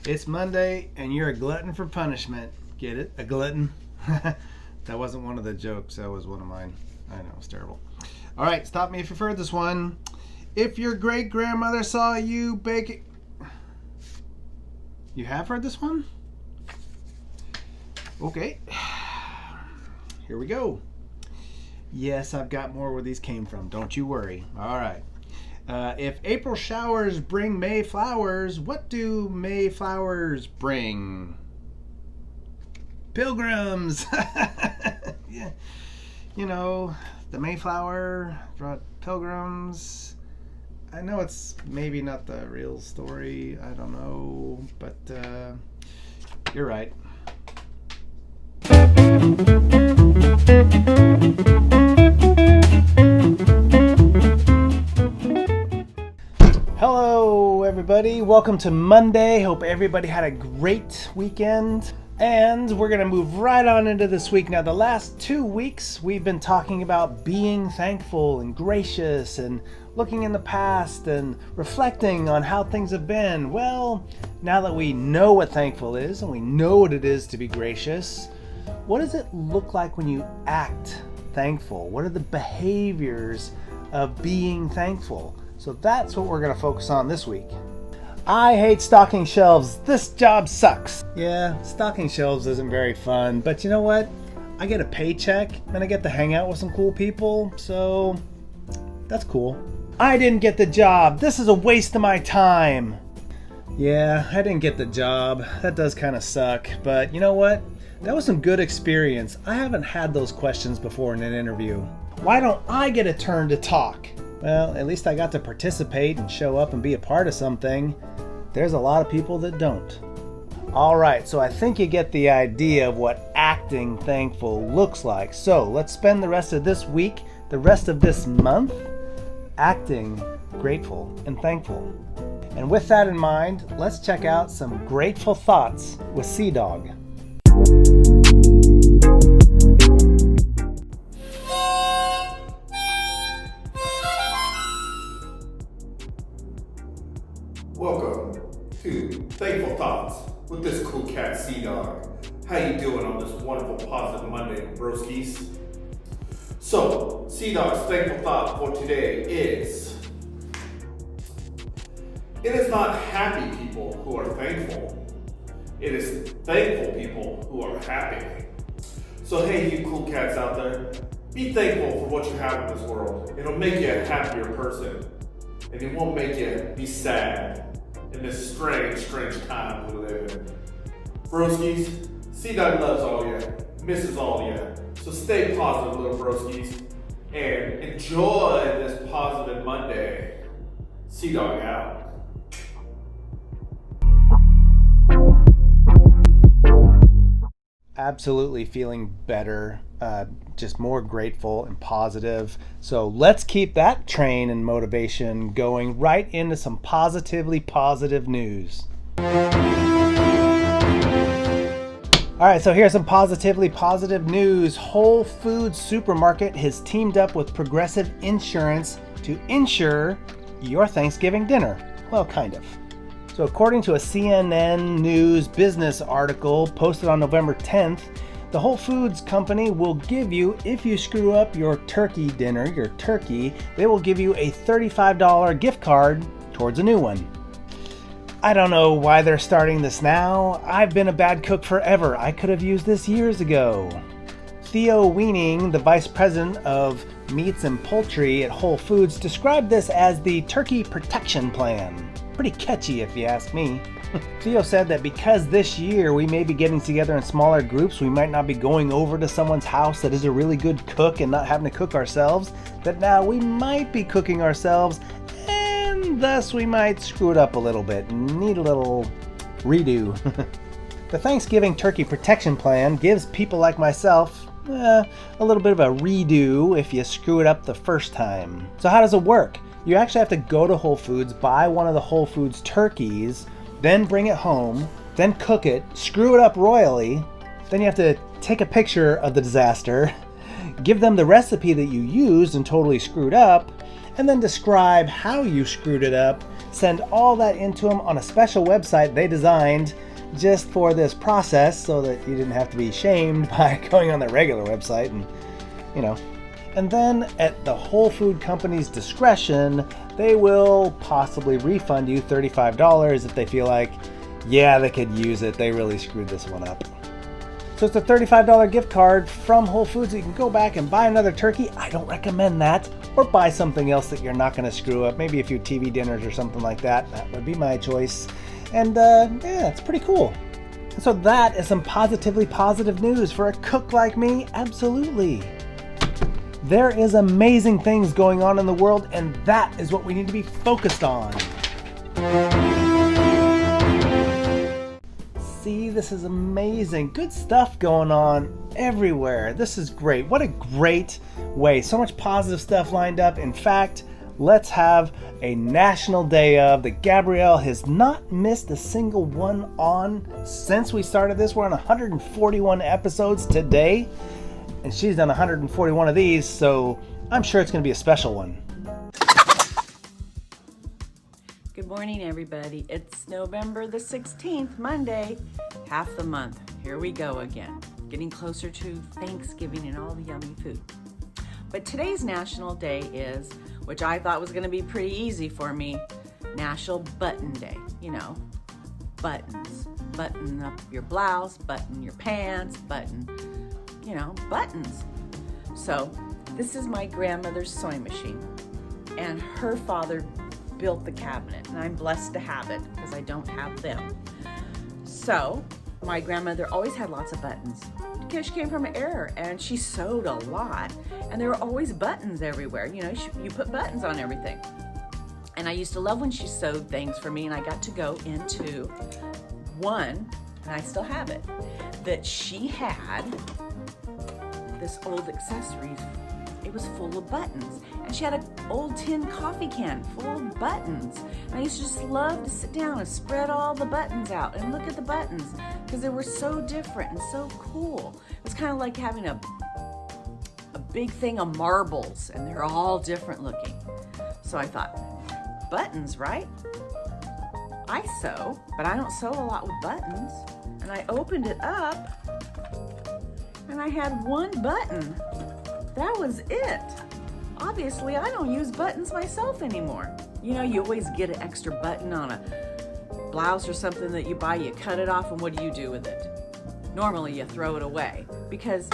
It's Monday and you're a glutton for punishment. Get it? A glutton? That wasn't one of the jokes. That was one of mine. I know, it's terrible. All right, stop me if you've heard this one. If your great grandmother saw you baking... You have heard this one? Okay. Here we go. Yes, I've got more where these came from. Don't you worry. All right. If April showers bring May flowers, what do May flowers bring? Pilgrims. Yeah. You know, the Mayflower brought pilgrims. I know it's maybe not the real story. I don't know. But you're right. Hello everybody, welcome to Monday. Hope everybody had a great weekend. And we're going to move right on into this week. Now, the last 2 weeks we've been talking about being thankful and gracious and looking in the past and reflecting on how things have been. Well, now that we know what thankful is and we know what it is to be gracious, what does it look like when you act thankful? What are the behaviors of being thankful? So that's what we're going to focus on this week. I hate stocking shelves. This job sucks. Yeah, stocking shelves isn't very fun, but you know what? I get a paycheck and I get to hang out with some cool people, so that's cool. I didn't get the job. This is a waste of my time. Yeah, I didn't get the job. That does kind of suck, but you know what? That was some good experience. I haven't had those questions before in an interview. Why don't I get a turn to talk? Well, at least I got to participate and show up and be a part of something. There's a lot of people that don't. All right, so I think you get the idea of what acting thankful looks like. So let's spend the rest of this week, the rest of this month, acting grateful and thankful. And with that in mind, let's check out some grateful thoughts with C-Dog. Welcome to Thankful Thoughts with this cool cat C-Dog. How you doing on this wonderful positive Monday, broskies? So, C-Dog's thankful thought for today is: it is not happy people who are thankful. It is thankful people who are happy. So hey, you cool cats out there, be thankful for what you have in this world. It'll make you a happier person. And it won't make you be sad in this strange time we live in. Broskies, C-Dog loves all you, misses all you. So stay positive, little broskies, and enjoy this positive Monday. C-Dog out. Absolutely feeling better, just more grateful and positive. So let's keep that train and motivation going right into some positively positive news. All right, so here's some positively positive news. Whole Foods Supermarket has teamed up with Progressive Insurance to insure your Thanksgiving dinner. Well, kind of. So according to a CNN News business article posted on November 10th, the Whole Foods company will give you, if you screw up your turkey dinner, your turkey, they will give you a $35 gift card towards a new one. I don't know why they're starting this now. I've been a bad cook forever. I could have used this years ago. Theo Weaning, the vice president of meats and poultry at Whole Foods, described this as the Turkey Protection Plan. Pretty catchy if you ask me. Theo said that because this year we may be getting together in smaller groups, we might not be going over to someone's house that is a really good cook and not having to cook ourselves, that now we might be cooking ourselves and thus we might screw it up a little bit and need a little redo. The Thanksgiving Turkey Protection Plan gives people like myself a little bit of a redo if you screw it up the first time. So how does it work? You actually have to go to Whole Foods, buy one of the Whole Foods turkeys, then bring it home, then cook it, screw it up royally. Then you have to take a picture of the disaster, give them the recipe that you used and totally screwed up, and then describe how you screwed it up. Send all that into them on a special website they designed just for this process so that you didn't have to be shamed by going on their regular website and, And then at the whole food company's discretion, they will possibly refund you $35 if they feel like, yeah, they could use it. They really screwed this one up. So it's a $35 gift card from Whole Foods that you can go back and buy another turkey. I don't recommend that. Or buy something else that you're not going to screw up. Maybe a few TV dinners or something like that. That would be my choice. And yeah, it's pretty cool. So that is some positively positive news for a cook like me. Absolutely. There is amazing things going on in the world, and that is what we need to be focused on. See, this is amazing. Good stuff going on everywhere. This is great. What a great way. So much positive stuff lined up. In fact, let's have a national day of that Gabrielle has not missed a single one on since we started this. We're on 141 episodes today, and she's done 141 of these, so I'm sure it's going to be a special one. Good morning, everybody. It's November the 16th, Monday, half the month. Here we go again, getting closer to Thanksgiving and all the yummy food. But today's national day is, which I thought was going to be pretty easy for me, National Button Day. Buttons. Button up your blouse, button your pants, button, buttons. So this is my grandmother's sewing machine, and her father built the cabinet, and I'm blessed to have it because I don't have them. So my grandmother always had lots of buttons because she came from an era and she sewed a lot, and there were always buttons everywhere. You put buttons on everything. And I used to love when she sewed things for me, and I got to go into one, and I still have it, that she had this old accessories. It was full of buttons, and she had an old tin coffee can full of buttons. And I used to just love to sit down and spread all the buttons out and look at the buttons because they were so different and so cool. It's kind of like having a big thing of marbles, and they're all different looking. So I thought, buttons, right? I sew, but I don't sew a lot with buttons. And I opened it up, and I had one button. That was it. Obviously, I don't use buttons myself anymore. You always get an extra button on a blouse or something that you buy, you cut it off, and what do you do with it? Normally, you throw it away because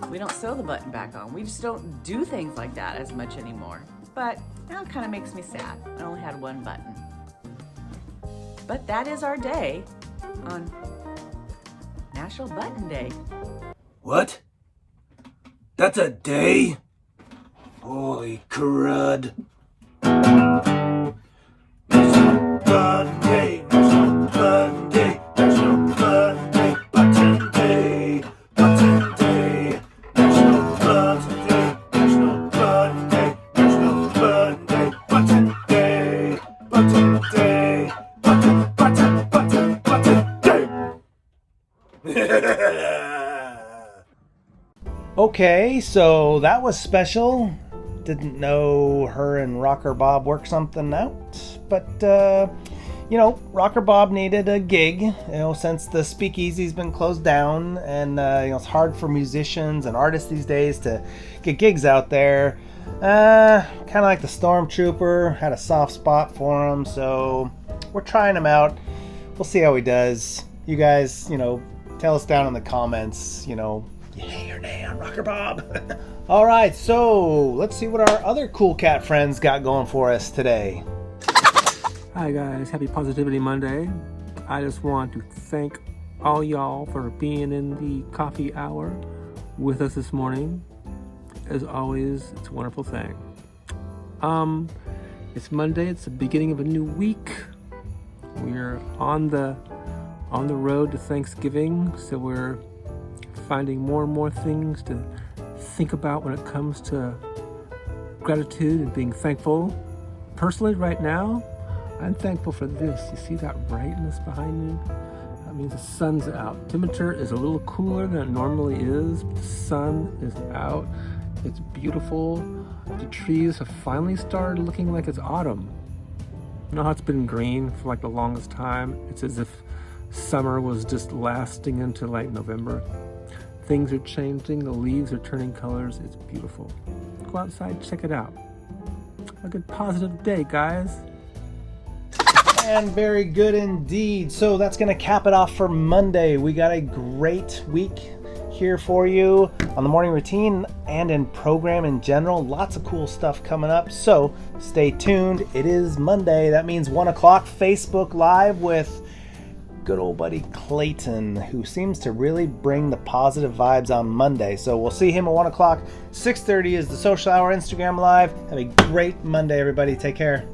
we don't sew the button back on. We just don't do things like that as much anymore. But now it kind of makes me sad. I only had one button. But that is our day on National Button Day. What? That's a day? Holy crud. National Button Day, National Button Day, National Button Day, Button Day, Button Day, National Button Day, National Button Day, National Button Day, Button Day, Button Day, Button Day. Okay, so that was special. Didn't know her and Rocker Bob worked something out, but Rocker Bob needed a gig, since the speakeasy's been closed down, and it's hard for musicians and artists these days to get gigs out there. Kind of like the Stormtrooper, had a soft spot for him, so we're trying him out. We'll see how he does. You guys, tell us down in the comments, yay or nay on Rocker Bob. All right, so let's see what our other cool cat friends got going for us today. Hi guys, happy Positivity Monday. I just want to thank all y'all for being in the coffee hour with us this morning. As always, it's a wonderful thing. It's Monday, it's the beginning of a new week. We're on the road to Thanksgiving, so we're finding more and more things to think about when it comes to gratitude and being thankful. Personally, right now, I'm thankful for this. You see that brightness behind me? That means the sun's out. Temperature is a little cooler than it normally is, but the sun is out. It's beautiful. the trees have finally started looking like it's autumn. You know how it's been green for like the longest time? It's as if summer was just lasting into like November. Things are changing, the leaves are turning colors. It's beautiful. Go outside, check it out. A good positive day, guys. And very good indeed. So that's going to cap it off for Monday. We got a great week here for you on the morning routine and in program in general. Lots of cool stuff coming up. So stay tuned. It is Monday. That means 1 o'clock Facebook Live with good old buddy Clayton, who seems to really bring the positive vibes on Monday. So we'll see him at 1 o'clock. 6:30 is the social hour Instagram Live. Have a great Monday, everybody. Take care.